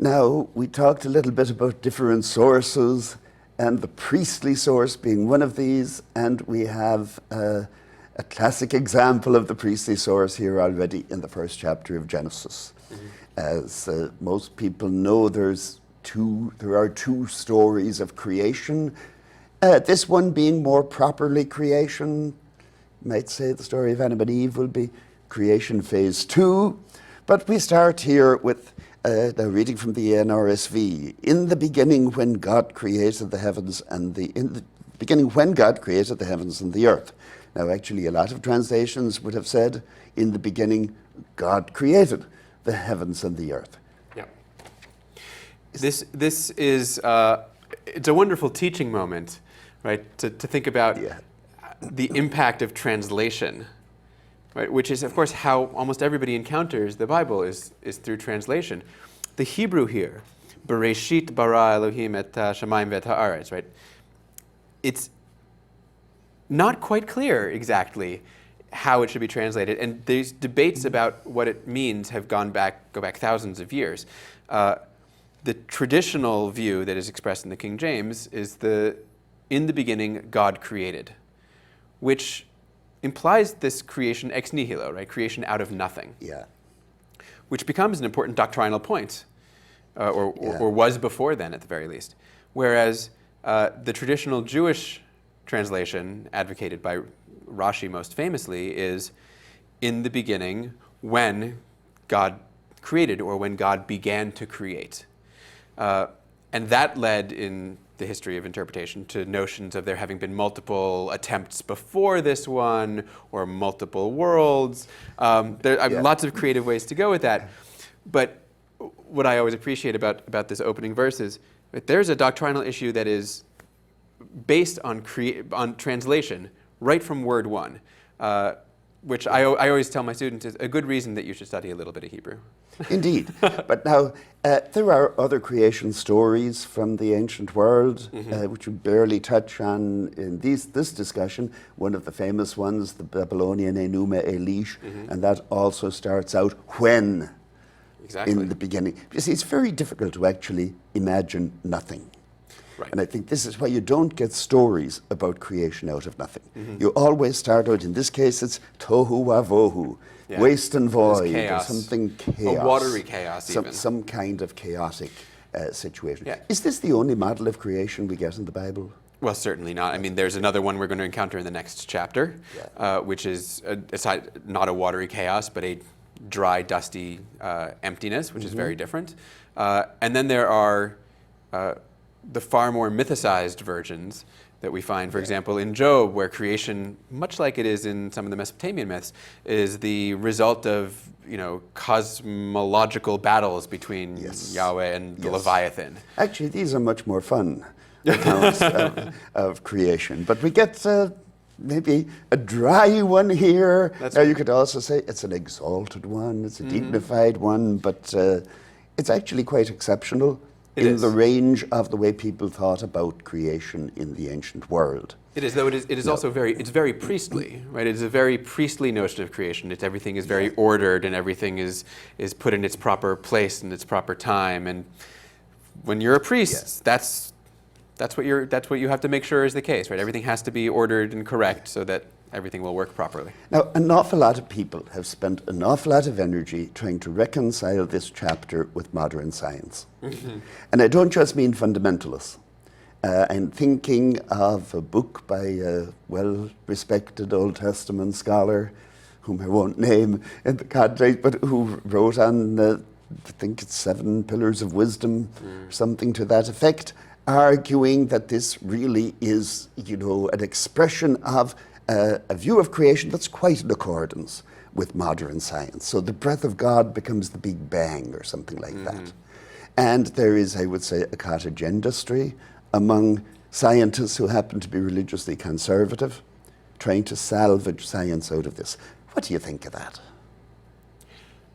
Now, we talked a little bit about different sources, and the priestly source being one of these, and we have a classic example of the priestly source here already in the first chapter of Genesis. As most people know, there are two stories of creation. This one being more properly creation. You might say the story of Adam and Eve will be creation phase 2. But we start here with now reading from the NRSV. In the beginning, when God created the heavens and the earth. Now, actually, a lot of translations would have said, in the beginning, God created the heavens and the earth. Yeah. This is it's a wonderful teaching moment, right? To think about the impact of translation, right? Which is, of course, how almost everybody encounters the Bible is through translation. The Hebrew here, Bereshit bara Elohim et shamayim v'et haaretz, right? It's not quite clear exactly how it should be translated, and these debates about what it means go back thousands of years. The traditional view that is expressed in the King James is in the beginning God created, which implies this creation ex nihilo, right? Creation out of nothing. Yeah. Which becomes an important doctrinal point, or was before then at the very least. Whereas the traditional Jewish translation, advocated by Rashi most famously, is in the beginning when God created, or when God began to create. And that led in the history of interpretation to notions of there having been multiple attempts before this one, or multiple worlds. There are lots of creative ways to go with that. But what I always appreciate about this opening verse is that there's a doctrinal issue that is based on translation right from word one, which I always tell my students is a good reason that you should study a little bit of Hebrew. Indeed. But now, there are other creation stories from the ancient world, which we barely touch on in this discussion. One of the famous ones, the Babylonian Enuma Elish, and that also starts out when, in the beginning. You see, it's very difficult to actually imagine nothing. Right. And I think this is why you don't get stories about creation out of nothing. You always start out, in this case, it's tohu wavohu, waste and void, or something chaos. A watery chaos, even. Some kind of chaotic situation. Yeah. Is this the only model of creation we get in the Bible? Well, certainly not. I mean, there's another one we're going to encounter in the next chapter, which is not a watery chaos, but a dry, dusty emptiness, which is very different. And then there are the far more mythicized versions that we find, for example, in Job, where creation, much like it is in some of the Mesopotamian myths, is the result of cosmological battles between Yahweh and the Leviathan. Actually, these are much more fun accounts of creation. But we get maybe a dry one here. Now, you could also say it's an exalted one, it's a dignified one, but it's actually quite exceptional. In the range of the way people thought about creation in the ancient world. It is, though it is also very priestly, right? It is a very priestly notion of creation. Everything is very ordered, and everything is put in its proper place and its proper time. And when you're a priest, that's what you have to make sure is the case, right? Everything has to be ordered and correct so that everything will work properly. Now, an awful lot of people have spent an awful lot of energy trying to reconcile this chapter with modern science. And I don't just mean fundamentalists. I'm thinking of a book by a well-respected Old Testament scholar, whom I won't name in the context, but who wrote on, I think it's 7 Pillars of Wisdom, or something to that effect, arguing that this really is, an expression of a view of creation that's quite in accordance with modern science. So the breath of God becomes the Big Bang or something like that. And there is, I would say, a cottage industry among scientists who happen to be religiously conservative, trying to salvage science out of this. What do you think of that?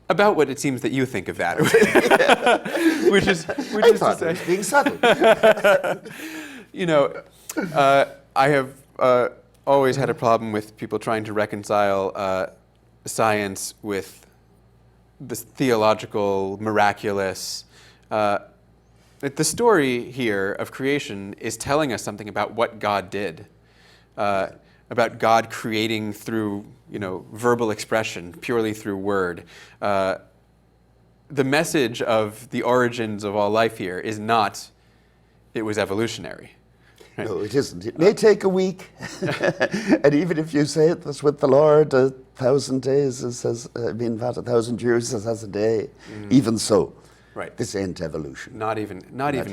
About what it seems that you think of that, which is thought it was being subtle. I have always had a problem with people trying to reconcile science with this theological, miraculous the story here of creation is telling us something about what God did, about God creating through verbal expression, purely through word. The message of the origins of all life here is not it was evolutionary. Right? No, it isn't. It may take a week. And even if you say it was with the Lord, 1,000 days is 1,000 years is as a day. Even so, right. This ain't evolution. Not even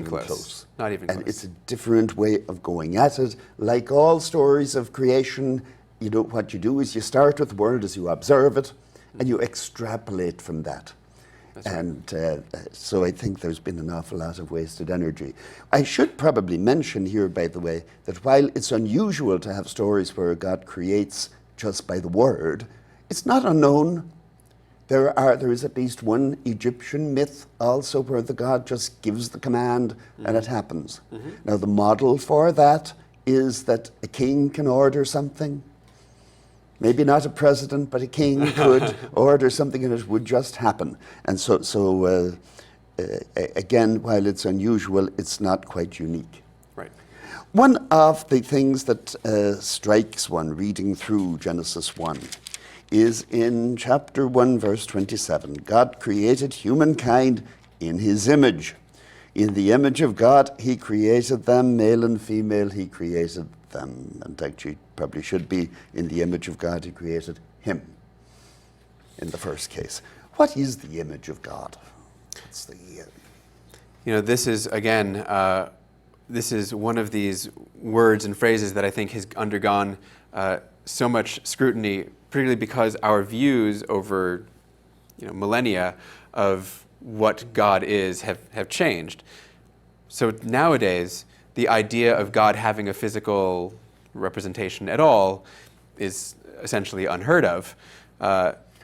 close. Not even close. And it's a different way of going at it. Like all stories of creation, what you do is you start with the world as you observe it, and you extrapolate from that. That's right. And so I think there's been an awful lot of wasted energy. I should probably mention here, by the way, that while it's unusual to have stories where God creates just by the word, it's not unknown. There is at least one Egyptian myth also where the God just gives the command and it happens. Now the model for that is that a king can order something. Maybe not a president, but a king could order something and it would just happen. And so again, while it's unusual, it's not quite unique. Right. One of the things that strikes one reading through Genesis 1 is in chapter 1, verse 27. God created humankind in his image. In the image of God, he created them, male and female, he created them. And actually, probably should be in the image of God, he created him in the first case. What is the image of God? What's the... This is, again, this is one of these words and phrases that I think has undergone so much scrutiny, particularly because our views over millennia of what God is have changed. So nowadays, the idea of God having a physical representation at all is essentially unheard of.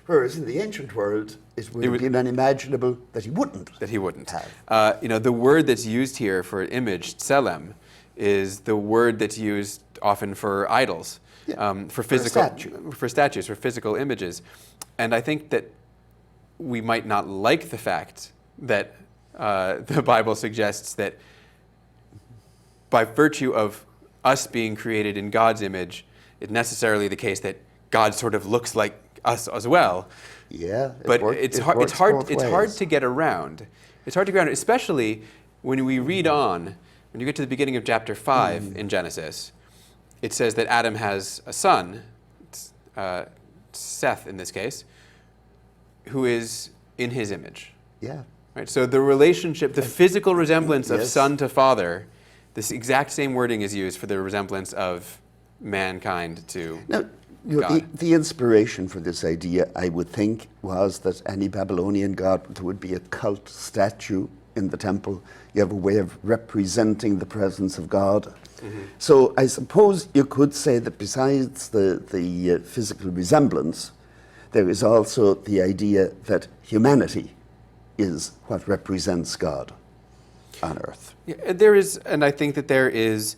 Whereas in the ancient world, it would have been unimaginable that he wouldn't. Have. The word that's used here for image, tselem, is the word that's used often for idols, for statues, for physical images. And I think that we might not like the fact that the Bible suggests that by virtue of us being created in God's image, it's necessarily the case that God sort of looks like us as well. Yeah, but it's hard to get around. It's hard to get around, especially when we read on. When you get to the beginning of chapter 5 in Genesis, it says that Adam has a son, Seth in this case, who is in his image. Yeah. Right. So the relationship, the physical resemblance of son to father, this exact same wording is used for the resemblance of mankind to God. The inspiration for this idea, I would think, was that any Babylonian god, there would be a cult statue in the temple. You have a way of representing the presence of God. So I suppose you could say that besides the physical resemblance, there is also the idea that humanity is what represents God on earth. Yeah, there is, and I think that there is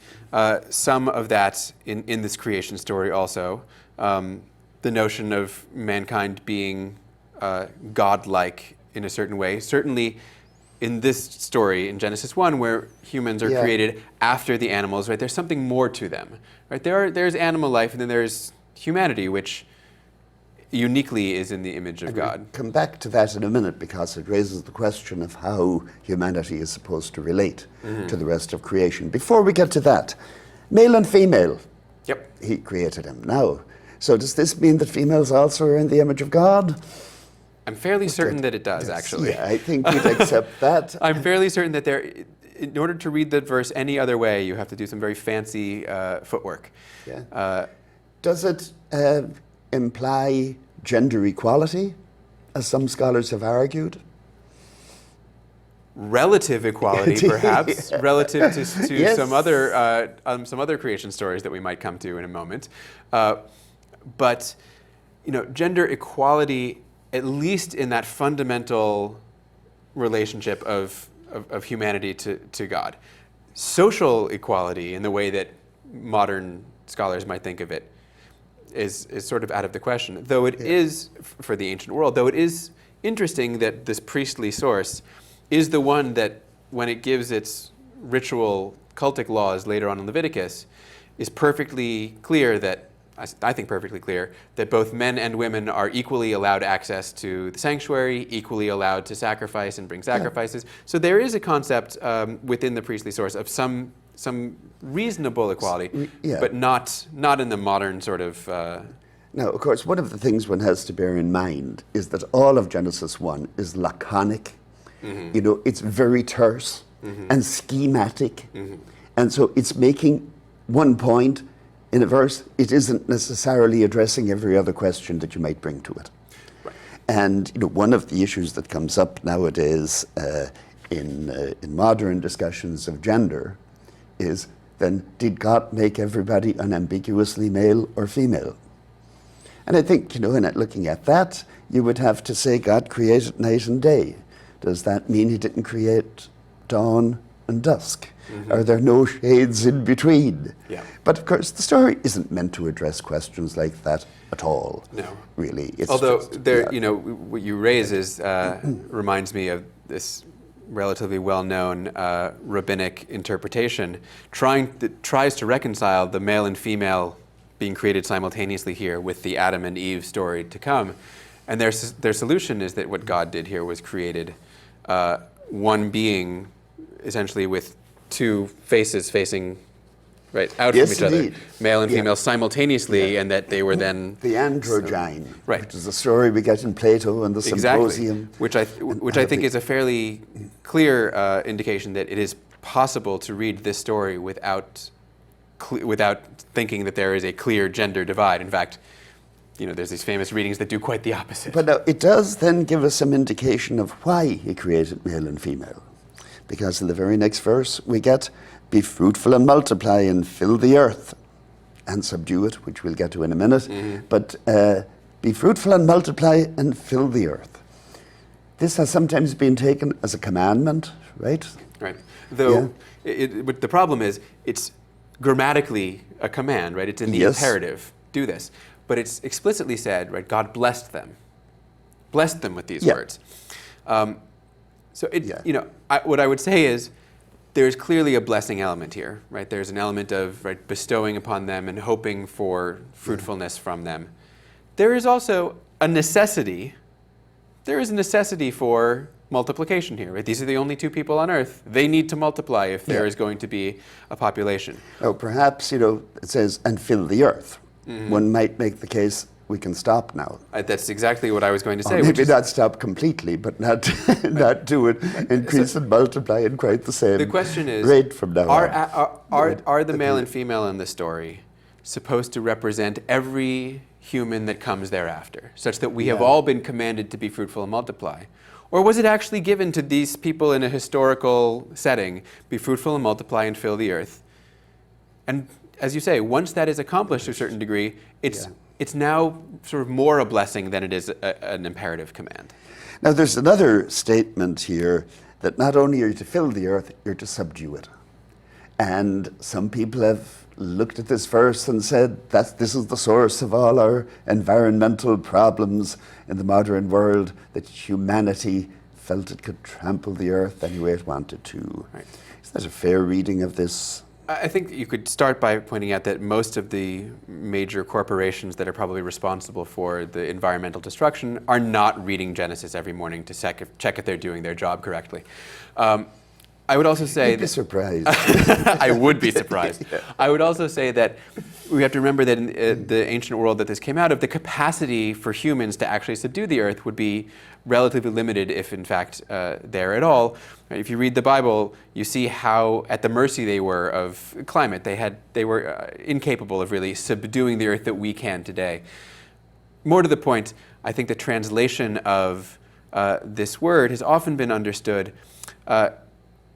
some of that in this creation story also. The notion of mankind being godlike in a certain way. Certainly in this story in Genesis 1, where humans are created after the animals, right? There's something more to them, right? There's animal life, and then there's humanity, which uniquely is in the image of God. We'll come back to that in a minute, because it raises the question of how humanity is supposed to relate to the rest of creation. Before we get to that, male and female, he created him. Now, so does this mean that females also are in the image of God? I'm fairly certain that it does, actually. Yeah, I think we'd accept that. I'm fairly certain that in order to read the verse any other way, you have to do some very fancy footwork. Yeah. Does it imply gender equality, as some scholars have argued? Relative equality, perhaps, relative to some other creation stories that we might come to in a moment. But gender equality, at least in that fundamental relationship of humanity to God. Social equality, in the way that modern scholars might think of it, is sort of out of the question. Though it is, for the ancient world, though it is interesting that this priestly source is the one that, when it gives its ritual cultic laws later on in Leviticus, is perfectly clear that, I think perfectly clear, that both men and women are equally allowed access to the sanctuary, equally allowed to sacrifice and bring sacrifices. Yeah. So there is a concept within the priestly source of some reasonable equality, yeah, but not in the modern sort of... Now, of course, one of the things one has to bear in mind is that all of Genesis 1 is laconic. Mm-hmm. You know, it's very terse, mm-hmm, and schematic. Mm-hmm. And so it's making one point in a verse. It isn't necessarily addressing every other question that you might bring to it. Right. And you know, one of the issues that comes up nowadays in modern discussions of gender is, then, did God make everybody unambiguously male or female? And I think, you know, in looking at that, you would have to say God created night and day. Does that mean he didn't create dawn and dusk? Mm-hmm. Are there no shades in between? Yeah. But of course, the story isn't meant to address questions like that at all. No, really. It's although just, there, yeah, you know, what you raise is reminds me of this relatively well-known rabbinic interpretation, tries to reconcile the male and female being created simultaneously here with the Adam and Eve story to come, and their solution is that what God did here was created one being, essentially with two faces facing right out, yes, from each indeed, other, male and, yeah, female simultaneously, yeah, and that they were then the androgyne, right, which is a story we get in Plato and the Symposium, exactly, which I think is a fairly clear indication that it is possible to read this story without thinking that there is a clear gender divide. In fact, you know, there's these famous readings that do quite the opposite. But now, it does then give us some indication of why he created male and female. Because in the very next verse, we get, be fruitful and multiply and fill the earth and subdue it, which we'll get to in a minute. Mm-hmm. But be fruitful and multiply and fill the earth. This has sometimes been taken as a commandment, right? Right. Though, yeah, the problem is, it's grammatically a command, right? It's in the, yes, imperative, do this. But it's explicitly said, right, God blessed them with these, yeah, words. So it, yeah, you know, what I would say is there's clearly a blessing element here, right? There's an element of, right, bestowing upon them and hoping for fruitfulness, yeah, from them. There is also a necessity. There is a necessity for multiplication here, right? These are the only two people on Earth. They need to multiply if there, yeah, is going to be a population. Oh, perhaps, you know, it says, and fill the earth. Mm-hmm. One might make the case, we can stop now. That's exactly what I was going to say. Or maybe not stop completely, but not do it, increase and multiply in quite the same the question is, rate from now on. Are the male and female in the story supposed to represent every human that comes thereafter, such that we, yeah, have all been commanded to be fruitful and multiply? Or was it actually given to these people in a historical setting, be fruitful and multiply and fill the earth? And as you say, once that is accomplished to a certain degree, it's now sort of more a blessing than it is an imperative command. Now there's another statement here that not only are you to fill the earth, you're to subdue it. And some people have looked at this verse and said that this is the source of all our environmental problems in the modern world, that humanity felt it could trample the earth any way it wanted to. Right. Is that a fair reading of this? I think you could start by pointing out that most of the major corporations that are probably responsible for the environmental destruction are not reading Genesis every morning to check if they're doing their job correctly. I would also say... You'd be surprised. I would be surprised. Yeah. I would also say that we have to remember that in the ancient world that this came out of, the capacity for humans to actually subdue the earth would be relatively limited, if in fact there at all. If you read the Bible, you see how at the mercy they were of climate. They were incapable of really subduing the earth that we can today. More to the point, I think the translation of this word has often been understood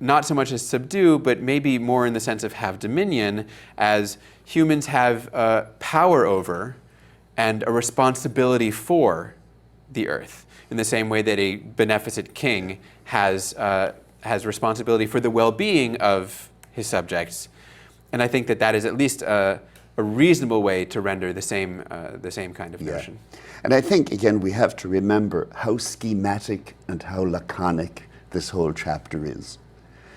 not so much as subdue, but maybe more in the sense of have dominion, as humans have power over and a responsibility for the earth, in the same way that a beneficent king has responsibility for the well-being of his subjects. And I think that is at least a reasonable way to render the same kind of notion. And I think, again, we have to remember how schematic and how laconic this whole chapter is.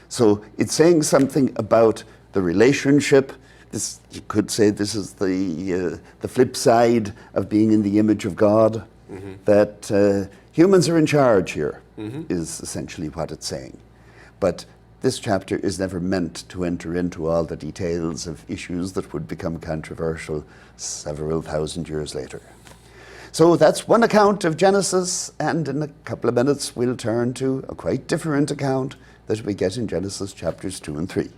So it's saying something about the relationship. This, you could say this is the flip side of being in the image of God, that humans are in charge here, is essentially what it's saying. But this chapter is never meant to enter into all the details of issues that would become controversial several thousand years later. So that's one account of Genesis, and in a couple of minutes we'll turn to a quite different account that we get in Genesis chapters 2 and 3.